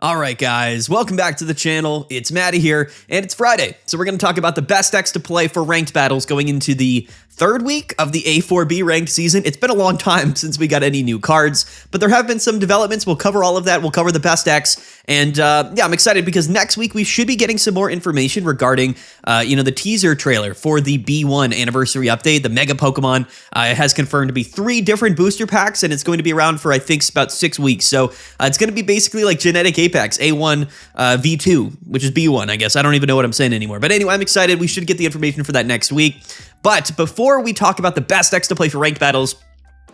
All right, guys, welcome back to the channel. It's Matty here, and it's Friday, so we're going to talk about the best decks to play for ranked battles going into the third week of the A4B ranked season. It's been a long time since we got any new cards, but there have been some developments. We'll cover all of that. We'll cover the best decks, and yeah, I'm excited because next week we should be getting some more information regarding, the teaser trailer for the B1 anniversary update. The Mega Pokemon has confirmed to be 3 different booster packs, and it's going to be around for, I think, about 6 weeks. So it's going to be basically like Genetic Apex, A1, V2, which is B1, I guess. I don't even know what I'm saying anymore. But anyway, I'm excited. We should get the information for that next week. But before we talk about the best decks to play for ranked battles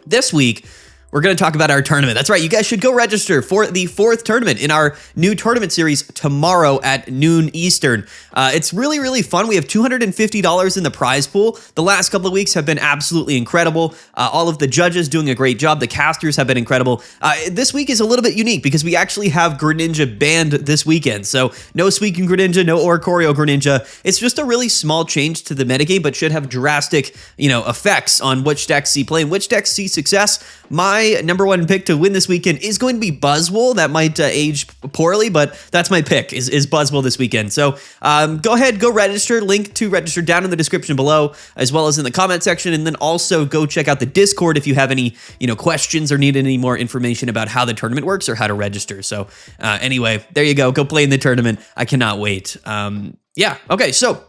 this week, we're going to talk about our tournament. That's right. You guys should go register for the 4th tournament in our new tournament series tomorrow at noon Eastern. It's really, really fun. We have $250 in the prize pool. The last couple of weeks have been absolutely incredible. All of the judges doing a great job. The casters have been incredible. This week is a little bit unique because we actually have Greninja banned this weekend. So no Suicune Greninja, no Oricorio Greninja. It's just a really small change to the metagame, but should have drastic, effects on which decks see play and which decks see success. My number one pick to win this weekend is going to be Buzzwole. That might age poorly, but that's my pick is Buzzwole this weekend. So go ahead, go register. Link to register down in the description below, as well as in the comment section. And then also go check out the Discord if you have any questions or need any more information about how the tournament works or how to register. So anyway, there you go. Go play in the tournament. I cannot wait. Yeah. Okay. So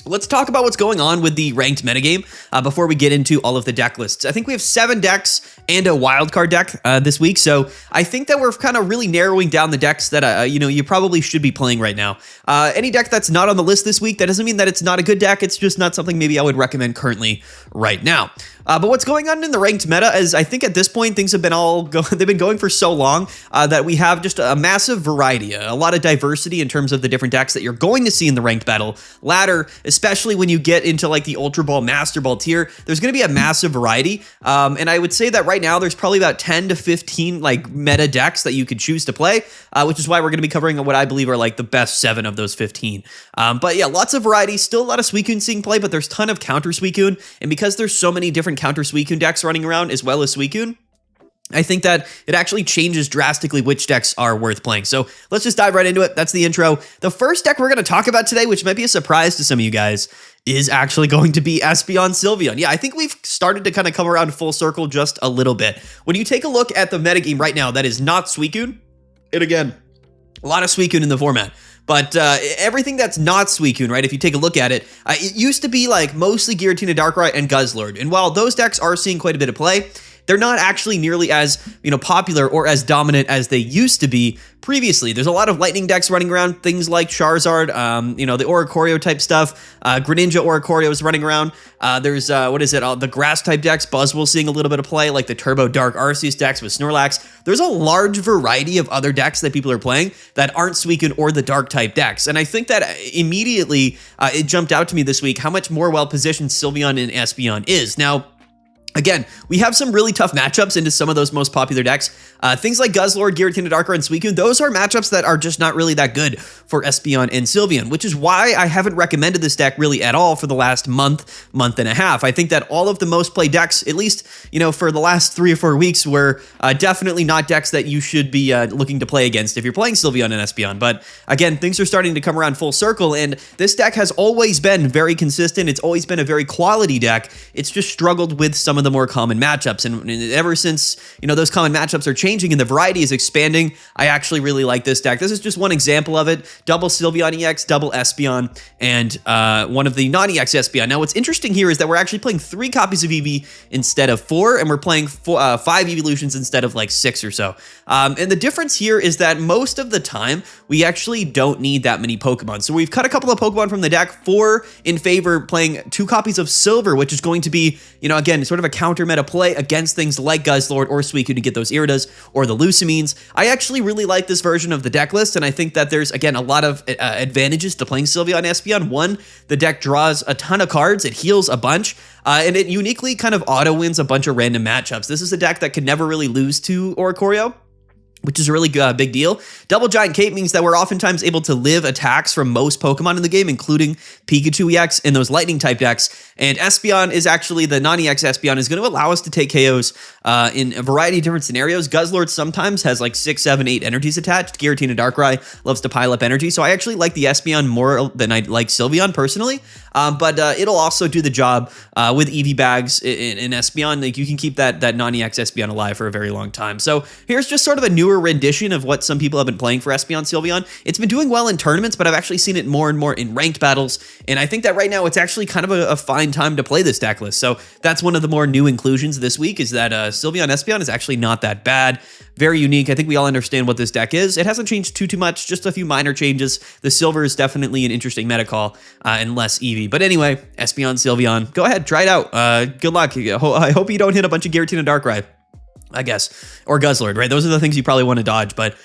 let's talk about what's going on with the ranked metagame before we get into all of the deck lists. I think we have 7 decks and a wildcard deck this week, so I think that we're kind of really narrowing down the decks that you probably should be playing right now. Any deck that's not on the list this week, that doesn't mean that it's not a good deck. It's just not something maybe I would recommend currently right now. But what's going on in the ranked meta is I think at this point things have been they've been going for so long that we have just a massive variety, a lot of diversity in terms of the different decks that you're going to see in the ranked battle ladder, especially when you get into like the Ultra Ball, Master Ball tier. There's going to be a massive variety, and I would say that right now there's probably about 10 to 15 like meta decks that you could choose to play, which is why we're going to be covering what I believe are like the best 7 of those 15. But yeah, lots of variety, still a lot of Suicune seeing play, but there's a ton of counter Suicune, and because there's so many different counter Suicune decks running around as well as Suicune, I think that it actually changes drastically which decks are worth playing. So let's just dive right into it. That's the intro. The first deck we're going to talk about today, which might be a surprise to some of you guys, is actually going to be Espeon Sylveon. Yeah, I think we've started to kind of come around full circle just a little bit. When you take a look at the metagame right now, that is not Suicune. And again, a lot of Suicune in the format. But everything that's not Suicune, right, if you take a look at it, it used to be like mostly Giratina, Darkrai, and Guzzlord. And while those decks are seeing quite a bit of play, they're not actually nearly as, popular or as dominant as they used to be previously. There's a lot of lightning decks running around, things like Charizard, the Oricorio type stuff. Greninja Oricorio is running around. There's, the grass type decks, Buzzwole seeing a little bit of play, like the Turbo Dark Arceus decks with Snorlax. There's a large variety of other decks that people are playing that aren't Suicune or the Dark type decks. And I think that immediately it jumped out to me this week how much more well-positioned Sylveon and Espeon is. Now, again, we have some really tough matchups into some of those most popular decks. Things like Guzzlord, Giratina, Darkrai, and Suicune, those are matchups that are just not really that good for Espeon and Sylveon, which is why I haven't recommended this deck really at all for the last month and a half. I think that all of the most played decks, at least, for the last 3 or 4 weeks, were definitely not decks that you should be looking to play against if you're playing Sylveon and Espeon. But again, things are starting to come around full circle, and this deck has always been very consistent. It's always been a very quality deck. It's just struggled with some of the more common matchups, and ever since those common matchups are changing and the variety is expanding, I actually really like this deck. This is just one example of it: double Sylveon EX, double Espeon, and one of the non-EX Espeon. Now what's interesting here is that we're actually playing 3 copies of Eevee instead of 4, and we're playing 5 evolutions instead of like 6 or so. And the difference here is that most of the time we actually don't need that many Pokemon. So we've cut a couple of Pokemon from the deck, 4 in favor playing 2 copies of Silver, which is going to be, again, sort of a counter meta play against things like Guzzlord or Suicune to get those Iridas or the Lucamines. I actually really like this version of the deck list, and I think that there's, again, a lot of advantages to playing Sylveon and Espeon. One, the deck draws a ton of cards, it heals a bunch, and it uniquely kind of auto-wins a bunch of random matchups. This is a deck that could never really lose to Oricorio, which is a really big deal. Double Giant Cape means that we're oftentimes able to live attacks from most Pokemon in the game, including Pikachu EX and those lightning type decks. And Espeon is actually, the non-EX Espeon is going to allow us to take KOs in a variety of different scenarios. Guzzlord sometimes has like 6, 7, 8 energies attached. Giratina Darkrai loves to pile up energy. So I actually like the Espeon more than I like Sylveon personally. But it'll also do the job with EV bags in Espeon. Like you can keep that non-EX Espeon alive for a very long time. So here's just sort of a newer rendition of what some people have been playing for Espeon Sylveon. It's been doing well in tournaments, but I've actually seen it more and more in ranked battles. And I think that right now it's actually kind of a fine time to play this deck list. So that's one of the more new inclusions this week, is that Sylveon Espeon is actually not that bad. Very unique. I think we all understand what this deck is. It hasn't changed too much, just a few minor changes. The silver is definitely an interesting meta call and less EV. But anyway, Espeon, Sylveon, go ahead, try it out. Good luck. I hope you don't hit a bunch of Giratina Darkrai, I guess, or Guzzlord, right? Those are the things you probably want to dodge, but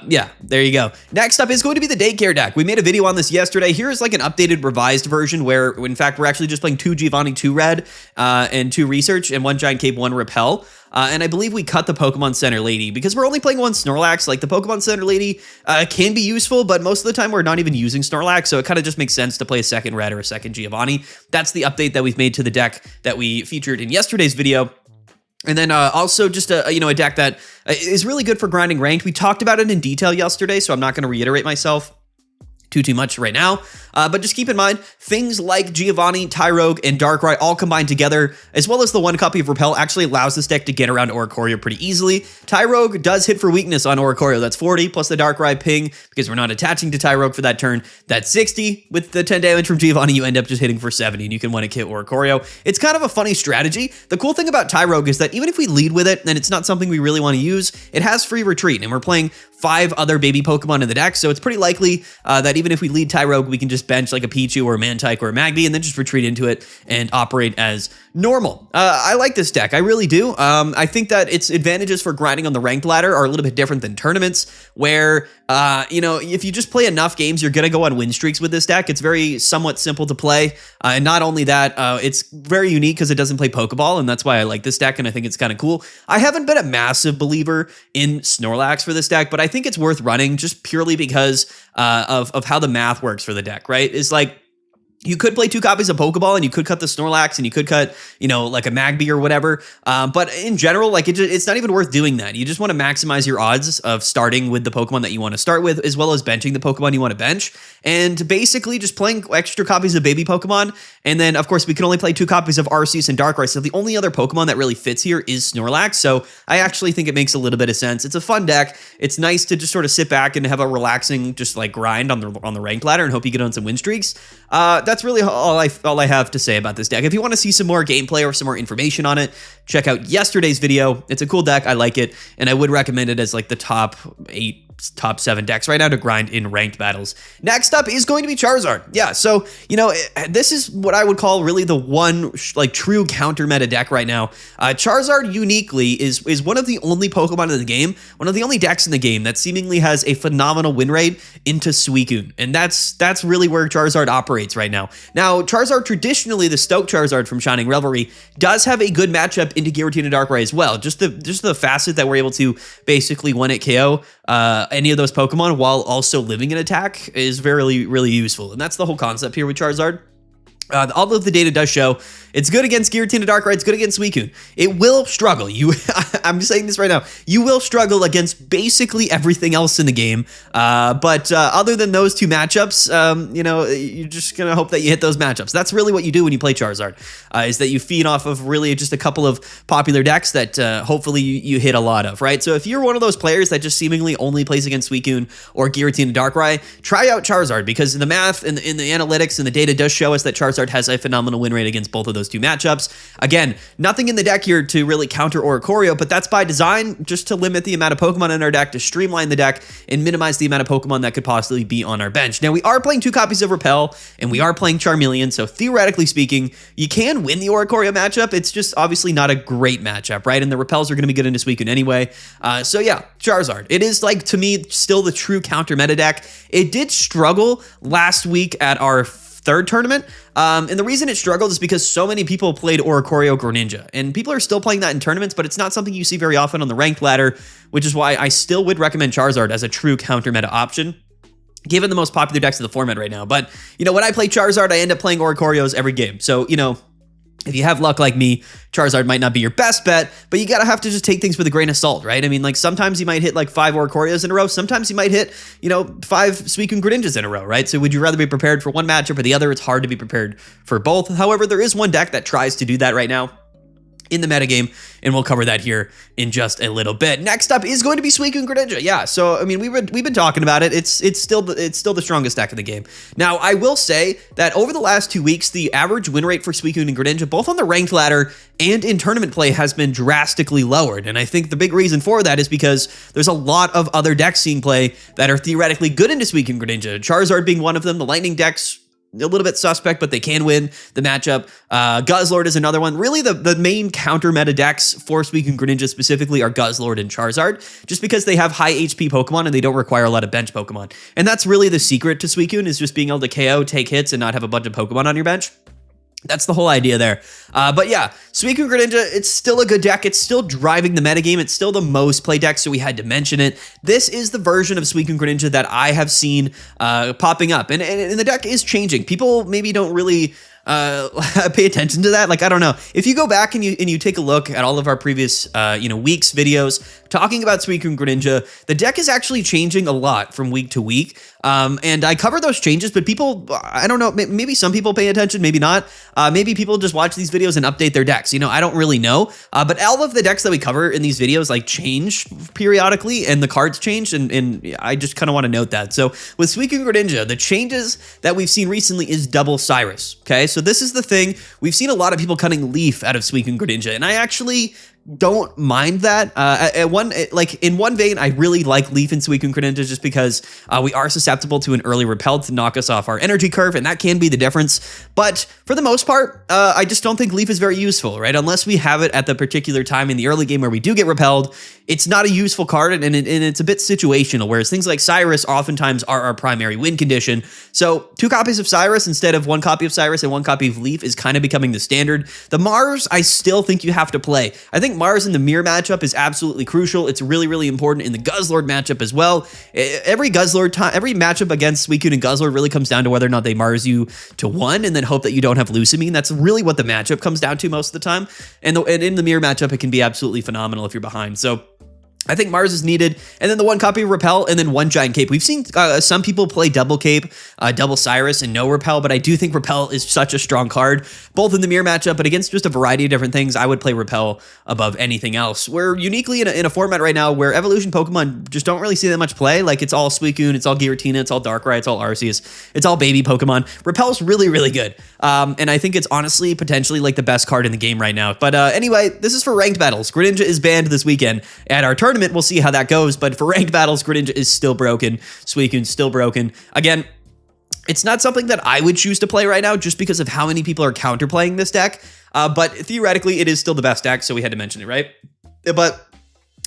yeah, there you go. Next up is going to be the daycare deck. We made a video on this yesterday. Here's like an updated revised version where, in fact, we're actually just playing 2 Giovanni, 2 Red, and 2 Research, and 1 Giant Cape, 1 Repel. And I believe we cut the Pokemon Center Lady because we're only playing 1 Snorlax. Like the Pokemon Center Lady can be useful, but most of the time we're not even using Snorlax. So it kind of just makes sense to play a 2nd Red or a 2nd Giovanni. That's the update that we've made to the deck that we featured in yesterday's video. And then also just a deck that is really good for grinding ranked. We talked about it in detail yesterday, so I'm not going to reiterate myself too much right now. But just keep in mind, things like Giovanni, Tyrogue, and Darkrai all combined together, as well as the 1 copy of Repel, actually allows this deck to get around Oricorio pretty easily. Tyrogue does hit for weakness on Oricorio. That's 40, plus the Darkrai ping, because we're not attaching to Tyrogue for that turn. That's 60. With the 10 damage from Giovanni, you end up just hitting for 70, and you can one-hit Oricorio. It's kind of a funny strategy. The cool thing about Tyrogue is that even if we lead with it, and it's not something we really want to use, it has free retreat, and we're playing 5 other baby Pokemon in the deck, so it's pretty likely that even if we lead Tyrogue, we can just bench like a Pichu or a Mantike or a Magby and then just retreat into it and operate as normal. I like this deck. I really do. I think that its advantages for grinding on the ranked ladder are a little bit different than tournaments where, if you just play enough games, you're going to go on win streaks with this deck. It's very somewhat simple to play. And not only that, it's very unique because it doesn't play Pokeball, and that's why I like this deck, and I think it's kind of cool. I haven't been a massive believer in Snorlax for this deck, but I think it's worth running just purely because of how the math works for the deck, right? It's like, you could play 2 copies of Pokeball and you could cut the Snorlax and you could cut, like a Magby or whatever. But in general, like it's not even worth doing that. You just want to maximize your odds of starting with the Pokemon that you want to start with, as well as benching the Pokemon you want to bench. And basically just playing extra copies of baby Pokemon. And then, of course, we can only play 2 copies of Arceus and Darkrai. So the only other Pokemon that really fits here is Snorlax. So I actually think it makes a little bit of sense. It's a fun deck. It's nice to just sort of sit back and have a relaxing, just like grind on the ranked ladder and hope you get on some win streaks. That's really all I have to say about this deck. If you want to see some more gameplay or some more information on it, check out yesterday's video. It's a cool deck. I like it, and I would recommend it as like the top 8, top 7 decks right now to grind in ranked battles. Next up is going to be Charizard. Yeah, so, this is what I would call really the one like true counter meta deck right now. Charizard uniquely is one of the only Pokemon in the game, one of the only decks in the game that seemingly has a phenomenal win rate into Suicune, and that's really where Charizard operates right now. Now, Charizard, traditionally the Stoke Charizard from Shining Revelry, does have a good matchup into Giratina Darkrai as well. Just the facet that we're able to basically one-hit KO any of those Pokemon while also living an attack is very, really useful. And that's the whole concept here with Charizard. All of the data does show it's good against Giratina Darkrai, it's good against Suicune. It will struggle. I'm saying this right now. You will struggle against basically everything else in the game. But other than those 2 matchups, you're just going to hope that you hit those matchups. That's really what you do when you play Charizard, is that you feed off of really just a couple of popular decks that hopefully you hit a lot of, right? So if you're one of those players that just seemingly only plays against Suicune or Giratina Darkrai, try out Charizard, because the math and the analytics and the data does show us that Charizard has a phenomenal win rate against both of those 2 matchups. Again, nothing in the deck here to really counter Oricorio, but that's by design, just to limit the amount of Pokemon in our deck, to streamline the deck and minimize the amount of Pokemon that could possibly be on our bench. Now, we are playing 2 copies of Repel, and we are playing Charmeleon, so theoretically speaking, you can win the Oricorio matchup. It's just obviously not a great matchup, right? And the Repels are going to be good into Suicune anyway. So yeah, Charizard. It is, like, to me, still the true counter meta deck. It did struggle last week at our 3rd tournament. And the reason it struggled is because so many people played Oricorio Greninja, and people are still playing that in tournaments, but it's not something you see very often on the ranked ladder, which is why I still would recommend Charizard as a true counter meta option, given the most popular decks of the format right now. But, when I play Charizard, I end up playing Oricorios every game. So, If you have luck like me, Charizard might not be your best bet, but you gotta have to just take things with a grain of salt, right? I mean, like sometimes you might hit like 5 Oricorios in a row. Sometimes you might hit, 5 Suicune Greninjas in a row, right? So would you rather be prepared for one matchup or the other? It's hard to be prepared for both. However, there is one deck that tries to do that right now in the metagame, and we'll cover that here in just a little bit. Next up is going to be Suicune Greninja. Yeah, so I mean, we've been talking about it. It's still the strongest deck in the game. Now, I will say that over the last 2 weeks, the average win rate for Suicune and Greninja, both on the ranked ladder and in tournament play, has been drastically lowered. And I think the big reason for that is because there's a lot of other decks seeing play that are theoretically good into Suicune Greninja. Charizard being one of them. The Lightning decks, a little bit suspect, but they can win the matchup. Guzzlord is another one. Really, the main counter meta decks for Suicune Greninja specifically are Guzzlord and Charizard, just because they have high HP Pokemon and they don't require a lot of bench Pokemon. And that's really the secret to Suicune, is just being able to KO, take hits, and not have a bunch of Pokemon on your bench. That's the whole idea there. But yeah, Suicune Greninja, it's still a good deck. It's still driving the metagame. It's still the most play deck, so we had to mention it. This is the version of Suicune Greninja that I have seen popping up. And the deck is changing. People maybe don't really pay attention to that. Like, I don't know. If you go back and you take a look at all of our previous, weeks videos talking about Suicune Greninja, the deck is actually changing a lot from week to week. And I cover those changes, but people, I don't know, maybe some people pay attention, maybe not. Maybe people just watch these videos and update their decks. I don't really know. But all of the decks that we cover in these videos like change periodically, and the cards change, and I just kind of want to note that. So with Suicune Greninja, the changes that we've seen recently is double Cyrus. Okay, so this is the thing. We've seen a lot of people cutting Leaf out of Suicune Greninja, and I actually don't mind that. In one vein, I really like Leaf and Suicune Greninja just because we are susceptible to an early repel to knock us off our energy curve, and that can be the difference. But for the most part, I just don't think Leaf is very useful, right? Unless we have it at the particular time in the early game where we do get repelled, it's not a useful card, and it's a bit situational, whereas things like Cyrus oftentimes are our primary win condition. So 2 copies of Cyrus instead of 1 copy of Cyrus and 1 copy of Leaf is kind of becoming the standard. The Mars, I still think you have to play. I think Mars in the mirror matchup is absolutely crucial. It's really, really important in the Guzzlord matchup as well. Every matchup against Suicune and Guzzlord really comes down to whether or not they Mars you to 1 and then hope that you don't have Lusamine. That's really what the matchup comes down to most of the time. And in the mirror matchup, it can be absolutely phenomenal if you're behind. So I think Mars is needed, and then the 1 copy of Repel, and then 1 Giant Cape. We've seen some people play double Cape, double Cyrus, and no Repel, but I do think Repel is such a strong card, both in the mirror matchup, but against just a variety of different things, I would play Repel above anything else. We're uniquely in a format right now where evolution Pokemon just don't really see that much play. Like, it's all Suicune, it's all Giratina, it's all Darkrai, it's all Arceus, it's all baby Pokemon. Repel's really, really good, and I think it's honestly potentially like the best card in the game right now. But anyway, this is for ranked battles. Greninja is banned this weekend at our tournament. We'll see how that goes, but for ranked battles, Greninja is still broken. Suicune's still broken. Again, it's not something that I would choose to play right now just because of how many people are counterplaying this deck, but theoretically, it is still the best deck, so we had to mention it, right? But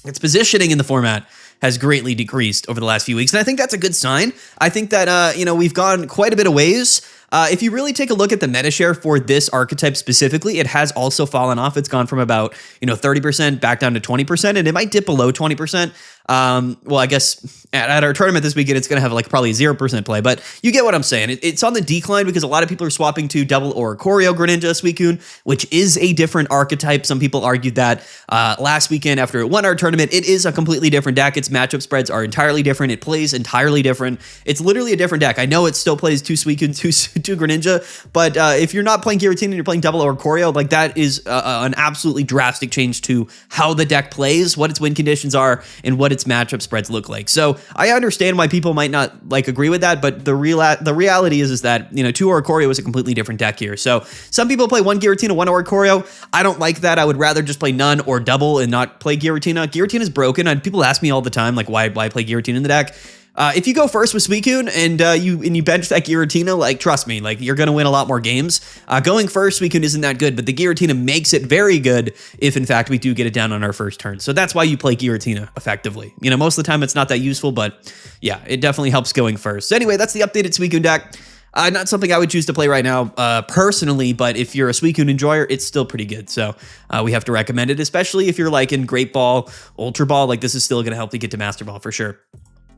its positioning in the format has greatly decreased over the last few weeks, and I think that's a good sign. I think that, we've gone quite a bit of ways. If you really take a look at the meta share for this archetype specifically, it has also fallen off. It's gone from about 30% back down to 20%, and it might dip below 20%. Well, I guess at our tournament this weekend, it's going to have like probably 0% play, but you get what I'm saying. It's on the decline because a lot of people are swapping to double Oricorio Greninja Suicune, which is a different archetype. Some people argued that last weekend after it won our tournament. It is a completely different deck. Its matchup spreads are entirely different. It plays entirely different. It's literally a different deck. I know it still plays 2 Suicune, 2 Greninja, but if you're not playing Giratina and you're playing double Oricorio, like that is an absolutely drastic change to how the deck plays, what its win conditions are, and what its matchup spreads look like. So I understand why people might not agree with that, but the reality is that 2 Oricorio is a completely different deck here. So some people play 1 Giratina, 1 Oricorio. I don't like that. I would rather just play none or double and not play Giratina. Giratina is broken, and people ask me all the time like why play Giratina in the deck. If you go first with Suicune and you bench that Giratina, like trust me, like you're gonna win a lot more games. Going first, Suicune isn't that good, but the Giratina makes it very good if in fact we do get it down on our first turn. So that's why you play Giratina effectively. Most of the time it's not that useful, but yeah, it definitely helps going first. So anyway, that's the updated Suicune deck. Not something I would choose to play right now personally, but if you're a Suicune enjoyer, it's still pretty good. So we have to recommend it, especially if you're like in Great Ball, Ultra Ball. Like this is still gonna help you get to Master Ball for sure.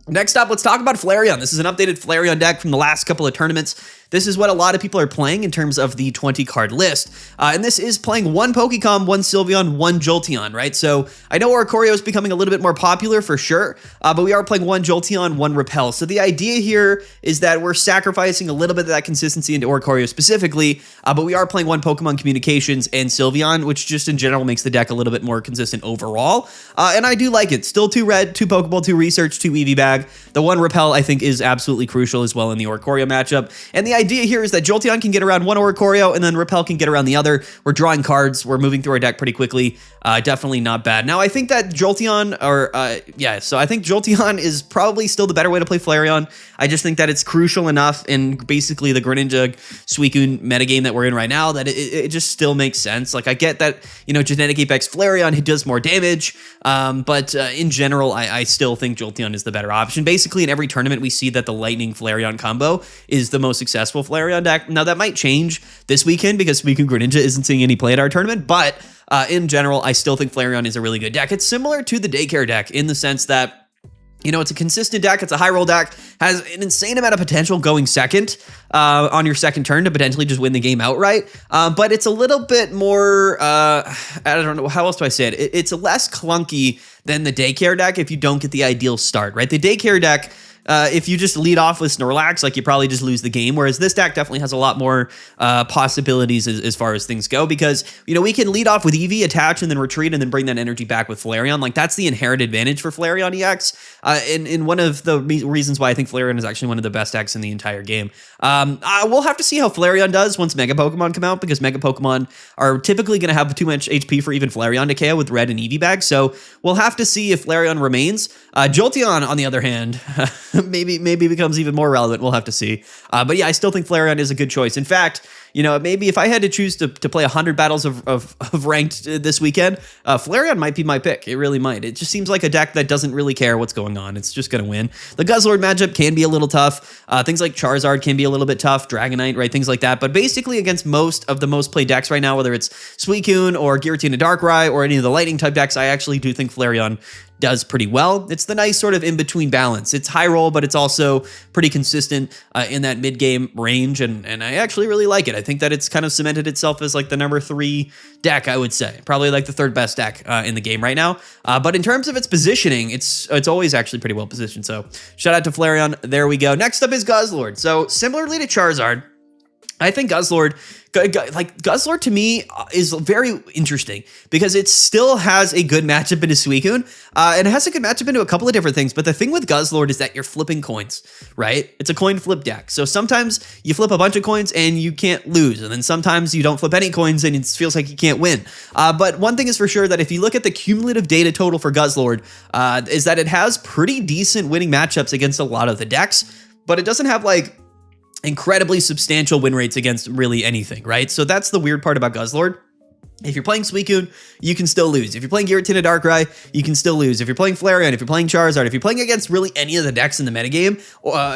Next up, let's talk about Flareon. This is an updated Flareon deck from the last couple of tournaments. this is what a lot of people are playing in terms of the 20 card list. And this is playing one Pokecom, one Sylveon, one Jolteon, right? So I know Oricorio is becoming a little bit more popular for sure, but we are playing one Jolteon, one Repel. So the idea here is that we're sacrificing a little bit of that consistency into Oricorio specifically, but we are playing one Pokemon Communications and Sylveon, which just in general makes the deck a little bit more consistent overall. And I do like it. Still 2 red, 2 Pokeball, 2 Research, 2 EV Bag. The 1 Repel I think is absolutely crucial as well in the Oricorio matchup. And the idea here is that Jolteon can get around one Oricorio and then Repel can get around the other. We're drawing cards. We're moving through our deck pretty quickly. Definitely not bad. Now I think that Jolteon, so I think Jolteon is probably still the better way to play Flareon. I just think that it's crucial enough in basically the Greninja Suicune metagame that we're in right now that it just still makes sense. Like I get that, you know, Genetic Apex Flareon, it does more damage, but in general, I still think Jolteon is the better option. Basically, in every tournament, we see that the Lightning Flareon combo is the most successful Flareon deck. Now, that might change this weekend because Suicune Greninja isn't seeing any play at our tournament, but in general, I still think Flareon is a really good deck. It's similar to the Daycare deck in the sense that, you know, it's a consistent deck. It's a high roll deck, has an insane amount of potential going second on your second turn to potentially just win the game outright. But it's a little bit more, I don't know, how else do I say it? It's less clunky than the Daycare deck if you don't get the ideal start, right? The Daycare deck, if you just lead off with Snorlax, like you probably just lose the game. Whereas this deck definitely has a lot more possibilities as far as things go because, you know, we can lead off with Eevee, attach, and then retreat, and then bring that energy back with Flareon. Like that's the inherent advantage for Flareon EX. And one of the reasons why I think Flareon is actually one of the best decks in the entire game. We'll have to see how Flareon does once Mega Pokemon come out because Mega Pokemon are typically going to have too much HP for even Flareon to KO with Red and Eevee Bag. So we'll have to see if Flareon remains. Jolteon, on the other hand, maybe becomes even more relevant. We'll have to see. But yeah, I still think Flareon is a good choice. In fact, you know, maybe if I had to choose to play 100 battles of ranked this weekend, Flareon might be my pick. It really might. It just seems like a deck that doesn't really care what's going on. It's just going to win. The Guzzlord matchup can be a little tough. Things like Charizard can be a little bit tough. Dragonite, right? Things like that. But basically against most of the most played decks right now, whether it's Suicune or Giratina Darkrai or any of the Lightning type decks, I actually do think Flareon does pretty well. It's the nice sort of in-between balance. It's high roll, but it's also pretty consistent in that mid-game range, and I actually really like it. I think that it's kind of cemented itself as like the number 3 deck, I would say. Probably like the 3rd best deck in the game right now. But in terms of its positioning, it's always actually pretty well positioned. So shout out to Flareon. There we go. Next up is Guzzlord. So similarly to Charizard, I think Guzzlord to me is very interesting because it still has a good matchup into Suicune, and it has a good matchup into a couple of different things. But the thing with Guzzlord is that you're flipping coins, right? It's a coin flip deck. So sometimes you flip a bunch of coins and you can't lose. And then sometimes you don't flip any coins and it feels like you can't win. But one thing is for sure that if you look at the cumulative data total for Guzzlord, is that it has pretty decent winning matchups against a lot of the decks, but it doesn't have like incredibly substantial win rates against really anything, right? So that's the weird part about Guzzlord. If you're playing Suicune, you can still lose. If you're playing Giratina Darkrai, you can still lose. If you're playing Flareon, if you're playing Charizard, if you're playing against really any of the decks in the metagame,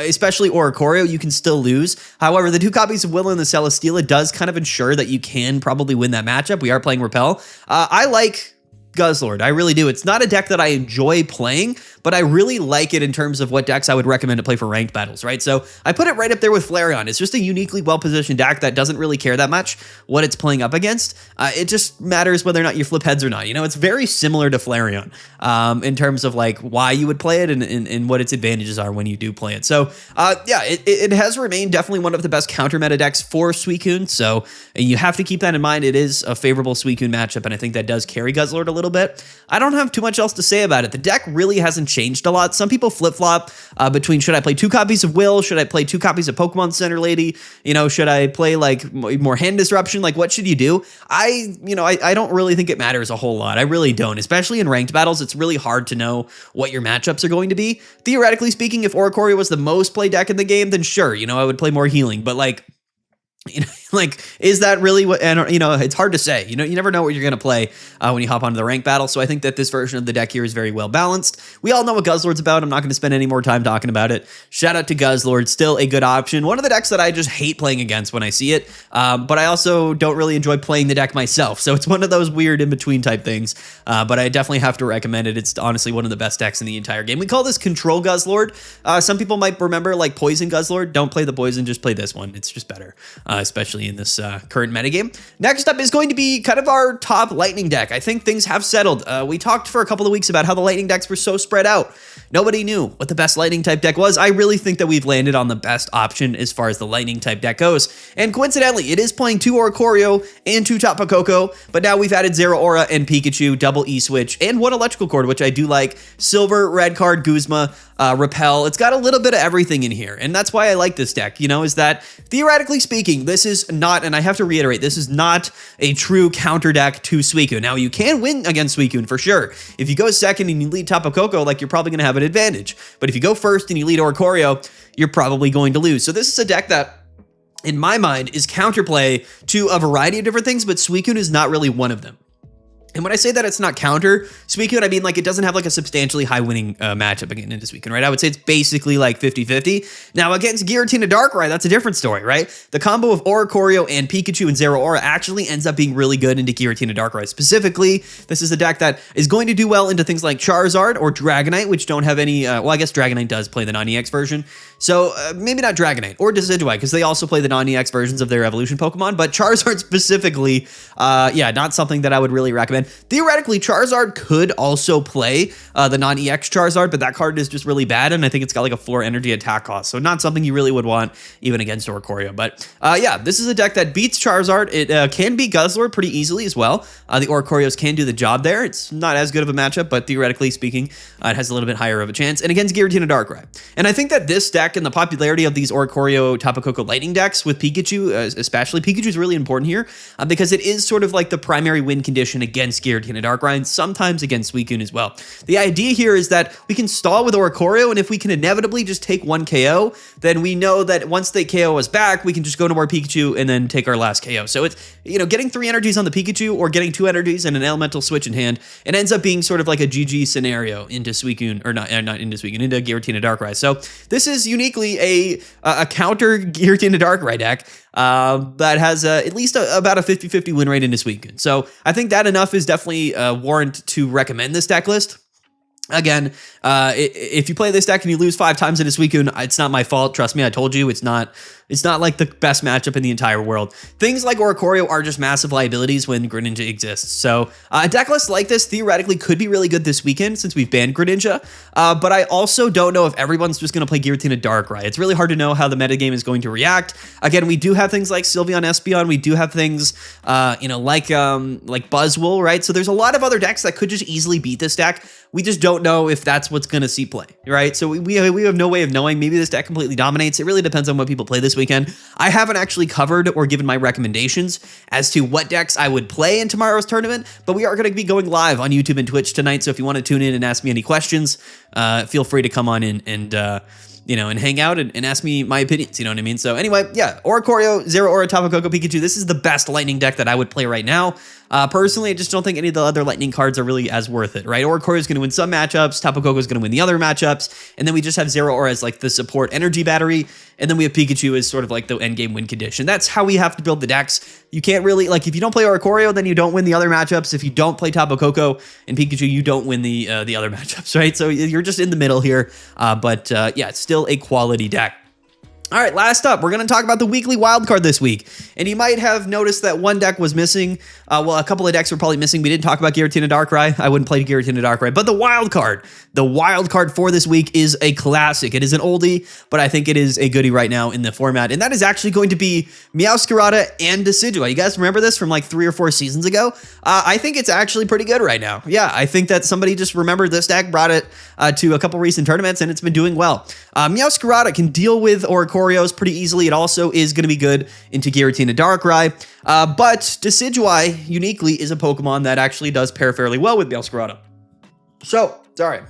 especially Oricorio, you can still lose. However, the 2 copies of Willow and the Celesteela does kind of ensure that you can probably win that matchup. We are playing Repel. I like Guzzlord. I really do. It's not a deck that I enjoy playing, but I really like it in terms of what decks I would recommend to play for ranked battles, right? So I put it right up there with Flareon. It's just a uniquely well-positioned deck that doesn't really care that much what it's playing up against. It just matters whether or not you flip heads or not. You know, it's very similar to Flareon in terms of like why you would play it and what its advantages are when you do play it. So yeah, it has remained definitely one of the best counter meta decks for Suicune. So you have to keep that in mind. It is a favorable Suicune matchup, and I think that does carry Guzzlord a little bit. I don't have too much else to say about it. The deck really hasn't changed a lot. Some people flip-flop between should I play 2 copies of Will? Should I play 2 copies of Pokemon Center Lady? You know, should I play like more hand disruption? Like what should you do? I don't really think it matters a whole lot. I really don't, especially in ranked battles. It's really hard to know what your matchups are going to be. Theoretically speaking, if Oricorio was the most played deck in the game, then sure, you know, I would play more healing, but like You know, like, is that really what, and you know, it's hard to say. You know, you never know what you're going to play when you hop onto the rank battle. So I think that this version of the deck here is very well balanced. We all know what Guzzlord's about. I'm not going to spend any more time talking about it. Shout out to Guzzlord, still a good option. One of the decks that I just hate playing against when I see it, but I also don't really enjoy playing the deck myself. So it's one of those weird in-between type things, but I definitely have to recommend it. It's honestly one of the best decks in the entire game. We call this Control Guzzlord. Some people might remember like Poison Guzzlord. Don't play the Poison, just play this one. It's just better, especially in this current metagame. Next up is going to be kind of our top Lightning deck. I think things have settled. We talked for a couple of weeks about how the Lightning decks were so spread out. Nobody knew what the best Lightning type deck was. I really think that we've landed on the best option as far as the Lightning type deck goes. And coincidentally, it is playing 2 Oricorio and 2 Tapu Koko, but now we've added Zeraora and Pikachu, double E-Switch, and 1 Electrical Cord, which I do like. Silver, Red Card, Guzma, Repel. It's got a little bit of everything in here, and that's why I like this deck, you know, is that theoretically speaking, this is not, and I have to reiterate, this is not a true counter deck to Suicune. Now, you can win against Suicune for sure. If you go second and you lead Tapu Koko, like, you're probably going to have an advantage. But if you go first and you lead Oricorio, you're probably going to lose. So this is a deck that, in my mind, is counterplay to a variety of different things, but Suicune is not really one of them. And when I say that it's not counter Suicune, I mean, like, it doesn't have like a substantially high winning matchup against into Suicune, right? I would say it's basically like 50-50. Now, against Giratina Darkrai, that's a different story, right? The combo of Oricorio and Pikachu and Zeraora actually ends up being really good into Giratina Darkrai. Specifically, this is a deck that is going to do well into things like Charizard or Dragonite, which don't have any, well, I guess Dragonite does play the non-EX version. So maybe not Dragonite or Decidueye, because they also play the non-EX versions of their evolution Pokemon, but Charizard specifically, yeah, not something that I would really recommend. Theoretically, Charizard could also play the non-EX Charizard, but that card is just really bad, and I think it's got like a 4 energy attack cost, so not something you really would want even against Oricorio. But yeah, this is a deck that beats Charizard. It can beat Guzzlord pretty easily as well. The Oricorios can do the job there. It's not as good of a matchup, but theoretically speaking, it has a little bit higher of a chance, and against Giratina Darkrai. And I think that this deck and the popularity of these Oricorio Tapu Koko Lightning decks with Pikachu, especially, Pikachu is really important here because it is sort of like the primary win condition against Giratina Darkrai, and sometimes against Suicune as well. The idea here is that we can stall with Oricorio, and if we can inevitably just take 1 KO, then we know that once they KO us back, we can just go to our Pikachu and then take our last KO. So it's, you know, getting 3 energies on the Pikachu or getting 2 energies and an elemental switch in hand, it ends up being sort of like a GG scenario into Suicune, or not into Suicune, into Giratina Darkrai. So this is uniquely a counter Giratina Darkrai deck that has at least about a 50-50 win rate into Suicune. So I think that enough is definitely warrant to recommend this deck list. Again, if you play this deck and you lose 5 times into Suicune, it's not my fault. Trust me, I told you, it's not like the best matchup in the entire world. Things like Oricorio are just massive liabilities when Greninja exists. So a deck list like this theoretically could be really good this weekend since we've banned Greninja. But I also don't know if everyone's just going to play Giratina Darkrai. It's really hard to know how the metagame is going to react. Again, we do have things like Sylveon, Espeon. We do have things, you know, like Buzzwole, right? So there's a lot of other decks that could just easily beat this deck. We just don't know if that's what's going to see play, right? So we have no way of knowing. Maybe this deck completely dominates. It really depends on what people play this weekend. I haven't actually covered or given my recommendations as to what decks I would play in tomorrow's tournament, but we are going to be going live on YouTube and Twitch tonight. So if you want to tune in and ask me any questions, feel free to come on in and you know, and hang out and ask me my opinions, you know what I mean? So anyway, yeah, Oricorio, Zeraora, Tapu Koko, Pikachu, this is the best Lightning deck that I would play right now. Personally, I just don't think any of the other Lightning cards are really as worth it, right? Oricorio is going to win some matchups, Tapu Koko is going to win the other matchups, and then we just have Zeraora as like the support energy battery, and then we have Pikachu as sort of like the endgame win condition. That's how we have to build the decks. You can't really, like, if you don't play Oricorio, then you don't win the other matchups. If you don't play Tapu Koko and Pikachu, you don't win the other matchups, right? So you're just in the middle here, but yeah, it's still a quality deck. All right, last up, we're going to talk about the weekly wildcard this week. And you might have noticed that one deck was missing. Well, a couple of decks were probably missing. We didn't talk about Giratina Darkrai. I wouldn't play Giratina Darkrai. But the wildcard for this week is a classic. It is an oldie, but I think it is a goodie right now in the format. And that is actually going to be Meowscarada and Decidueye. You guys remember this from like 3 or 4 seasons ago? I think it's actually pretty good right now. Yeah, I think that somebody just remembered this deck, brought it to a couple recent tournaments, and it's been doing well. Meowscarada can deal with Oricorios pretty easily. It also is going to be good into Giratina Darkrai. But Decidueye, uniquely, is a Pokemon that actually does pair fairly well with Meowscarada. So, sorry,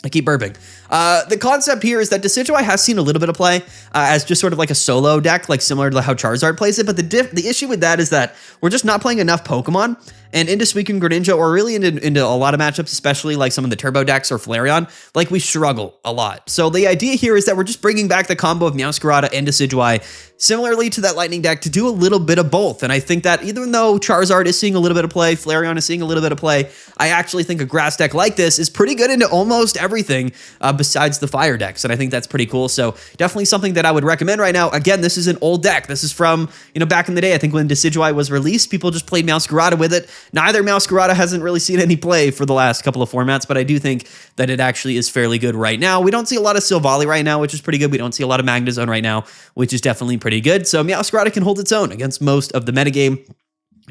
I keep burping. The concept here is that Decidueye has seen a little bit of play as just sort of like a solo deck, like similar to how Charizard plays it. But the issue with that is that we're just not playing enough Pokemon. And into Suicune, Greninja, or really into a lot of matchups, especially like some of the Turbo decks or Flareon, like we struggle a lot. So the idea here is that we're just bringing back the combo of Meowscarada and Decidueye, similarly to that Lightning deck, to do a little bit of both. And I think that even though Charizard is seeing a little bit of play, Flareon is seeing a little bit of play, I actually think a grass deck like this is pretty good into almost everything besides the fire decks. And I think that's pretty cool. So definitely something that I would recommend right now. Again, this is an old deck. This is from, back in the day. I think when Decidueye was released, people just played Meowscarada with it. Neither Meowscarada hasn't really seen any play for the last couple of formats, but I do think that it actually is fairly good right now. We don't see a lot of Silvally right now, which is pretty good. We don't see a lot of Magnezone right now, which is definitely pretty good. So Meowscarada can hold its own against most of the metagame.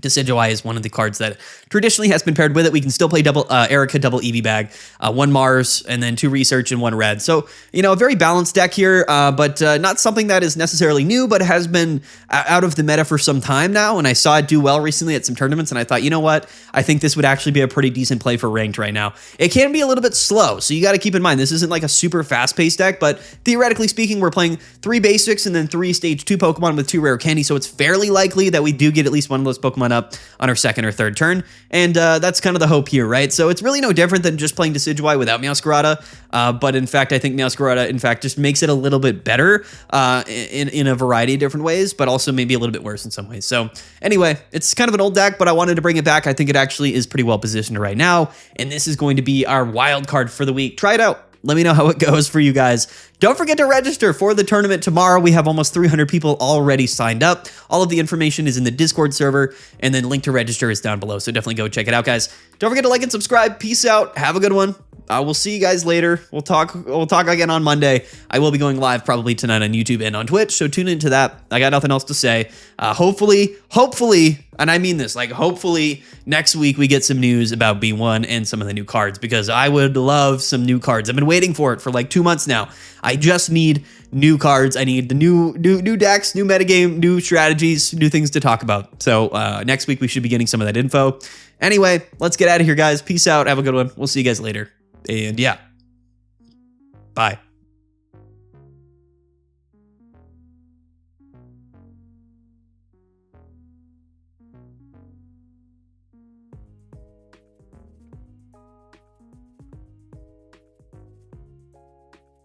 Decidueye is one of the cards that traditionally has been paired with it. We can still play double Erica, double Eevee bag, 1 Mars, and then 2 Research and 1 Red. So, a very balanced deck here, but not something that is necessarily new, but has been out of the meta for some time now. And I saw it do well recently at some tournaments, and I thought, you know what? I think this would actually be a pretty decent play for ranked right now. It can be a little bit slow, so you got to keep in mind, this isn't like a super fast-paced deck, but theoretically speaking, we're playing 3 basics and then 3 stage 2 Pokemon with 2 rare candy, so it's fairly likely that we do get at least one of those Pokemon up on our second or third turn, and that's kind of the hope here, right? So it's really no different than just playing Decidueye without Meowscarada, but in fact, I think Meowscarada, just makes it a little bit better in a variety of different ways, but also maybe a little bit worse in some ways. So anyway, it's kind of an old deck, but I wanted to bring it back. I think it actually is pretty well positioned right now, and this is going to be our wild card for the week. Try it out. Let me know how it goes for you guys. Don't forget to register for the tournament tomorrow. We have almost 300 people already signed up. All of the information is in the Discord server, and then link to register is down below. So definitely go check it out, guys. Don't forget to like and subscribe. Peace out. Have a good one. We'll see you guys later. We'll talk again on Monday. I will be going live probably tonight on YouTube and on Twitch, so tune into that. I got nothing else to say. Hopefully, and I mean this, like hopefully next week we get some news about B1 and some of the new cards, because I would love some new cards. I've been waiting for it for like 2 months now. I just need new cards. I need the new decks, new metagame, new strategies, new things to talk about. So next week we should be getting some of that info. Anyway, let's get out of here, guys. Peace out. Have a good one. We'll see you guys later. And yeah, bye.